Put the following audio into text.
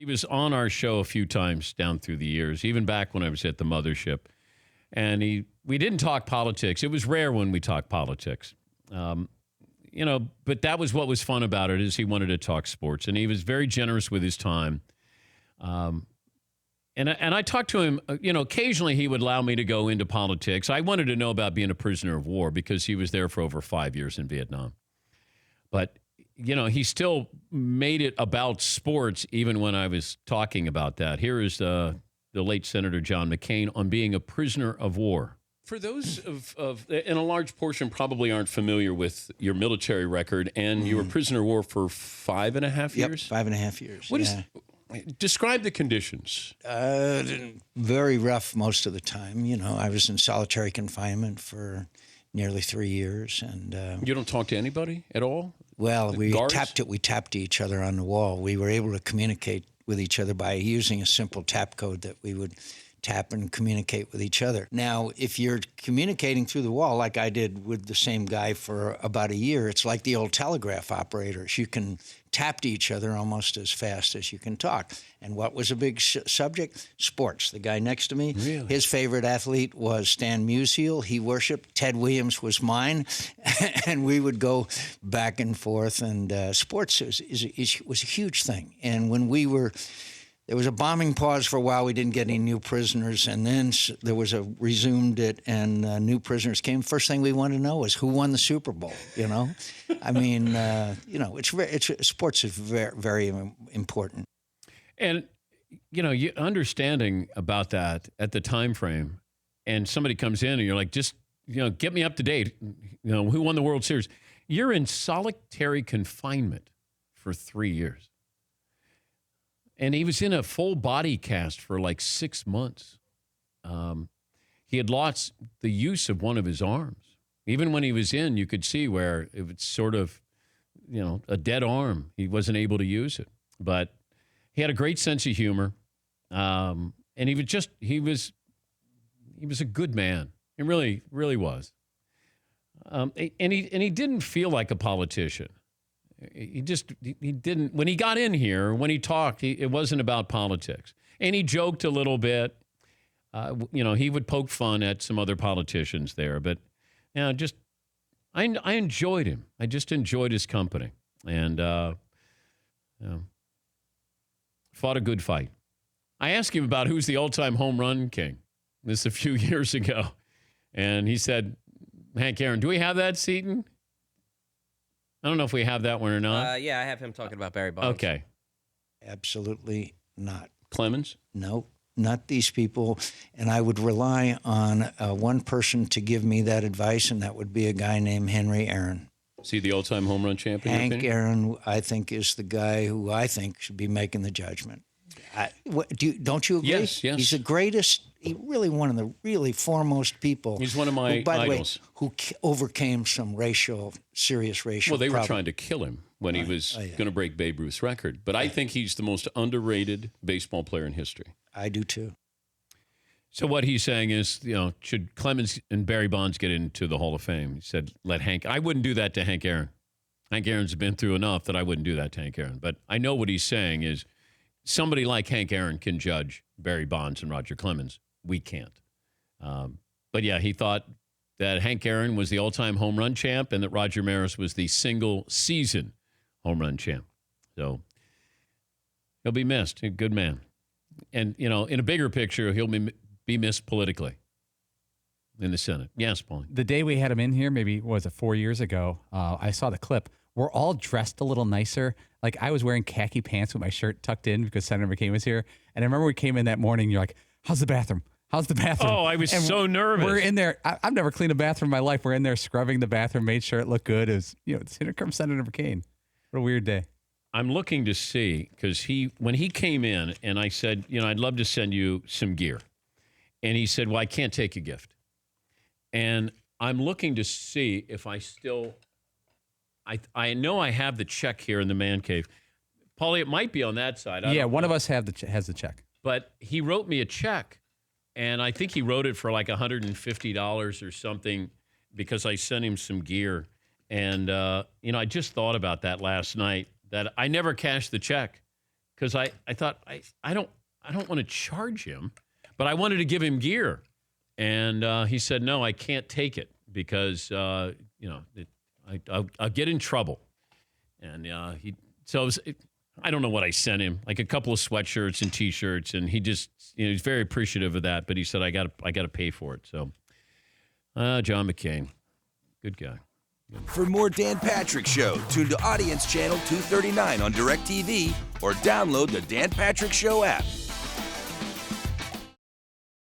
He was on our show a few times down through the years, even back when I was at the mothership. And we didn't talk politics. It was rare when we talked politics. But that was what was fun about it, is he wanted to talk sports. And he was very generous with his time. And I talked to him, occasionally he would allow me to go into politics. I wanted to know about being a prisoner of war because he was there for over 5 years in Vietnam. But, he still made it about sports even when I was talking about that. Here is the late Senator John McCain on being a prisoner of war. For those and a large portion probably aren't familiar with your military record, and you were prisoner of war for 5.5 years? Yep, 5.5 years. Describe the conditions. Very rough most of the time. I was in solitary confinement for nearly 3 years, and you don't talk to anybody at all? Well, we tapped each other on the wall. We were able to communicate with each other by using a simple tap code that we would tap and communicate with each other. Now, if you're communicating through the wall, like I did with the same guy for about a year, it's like the old telegraph operators. You can tap to each other almost as fast as you can talk. And what was a big subject? Sports. The guy next to me, really? His favorite athlete was Stan Musial. He worshipped. Ted Williams was mine. And we would go back and forth. And sports was a huge thing. And when there was a bombing pause for a while. We didn't get any new prisoners, and then there was resumed it, and new prisoners came. First thing we wanted to know was who won the Super Bowl. I mean, sports is very, very important. And you understanding about that at the time frame, and somebody comes in and you're like, just get me up to date. Who won the World Series? You're in solitary confinement for 3 years. And he was in a full body cast for like 6 months. He had lost the use of one of his arms. Even when he was in, you could see where it was sort of, a dead arm. He wasn't able to use it. But he had a great sense of humor. And he was a good man. He really, really was. And he didn't feel like a politician. He didn't, when he got in here, when he talked, it wasn't about politics. And he joked a little bit. He would poke fun at some other politicians there. But, I enjoyed him. I just enjoyed his company. And fought a good fight. I asked him about who's the all-time home run king. This a few years ago. And he said, Hank Aaron. Do we have that, Seton? I don't know if we have that one or not. Yeah, I have him talking about Barry Bonds. Okay. Absolutely not. Clemens? No, not these people. And I would rely on one person to give me that advice, and that would be a guy named Henry Aaron. Is he the all-time home run champion? Hank Aaron, I think, is the guy who I think should be making the judgment. Don't you agree? Yes. He's the greatest. He's really one of the really foremost people. He's one of my idols. Who overcame some serious racial Well, they problem. were trying to kill him when he was going to break Babe Ruth's record. But I think he's the most underrated baseball player in history. I do, too. So what he's saying is, should Clemens and Barry Bonds get into the Hall of Fame? He said, let Hank. I wouldn't do that to Hank Aaron. Hank Aaron's been through enough that I wouldn't do that to Hank Aaron. But I know what he's saying is somebody like Hank Aaron can judge Barry Bonds and Roger Clemens. We can't. But yeah, he thought that Hank Aaron was the all-time home run champ and that Roger Maris was the single-season home run champ. So he'll be missed. A good man. And, in a bigger picture, he'll be missed politically in the Senate. Yes, Paul. The day we had him in here, maybe, 4 years ago, I saw the clip. We're all dressed a little nicer. Like, I was wearing khaki pants with my shirt tucked in because Senator McCain was here. And I remember we came in that morning, you're like, how's the bathroom? How's the bathroom? Oh, I was so nervous. We're in there. I've never cleaned a bathroom in my life. We're in there scrubbing the bathroom, made sure it looked good. It was, here comes Senator McCain. What a weird day. I'm looking to see, because when he came in and I said, I'd love to send you some gear. And he said, well, I can't take a gift. And I'm looking to see if I still, I know I have the check here in the man cave. Paulie, it might be on that side. Yeah, one of us has the check. But he wrote me a check. And I think he wrote it for like $150 or something because I sent him some gear. And, I just thought about that last night, that I never cashed the check because I thought I don't want to charge him, but I wanted to give him gear, and he said no, I can't take it because I'll get in trouble, and I don't know what I sent him, like a couple of sweatshirts and T-shirts, and he just he's very appreciative of that, but he said I got to pay for it. So, John McCain, good guy. For more Dan Patrick Show, tune to Audience Channel 239 on DirecTV or download the Dan Patrick Show app.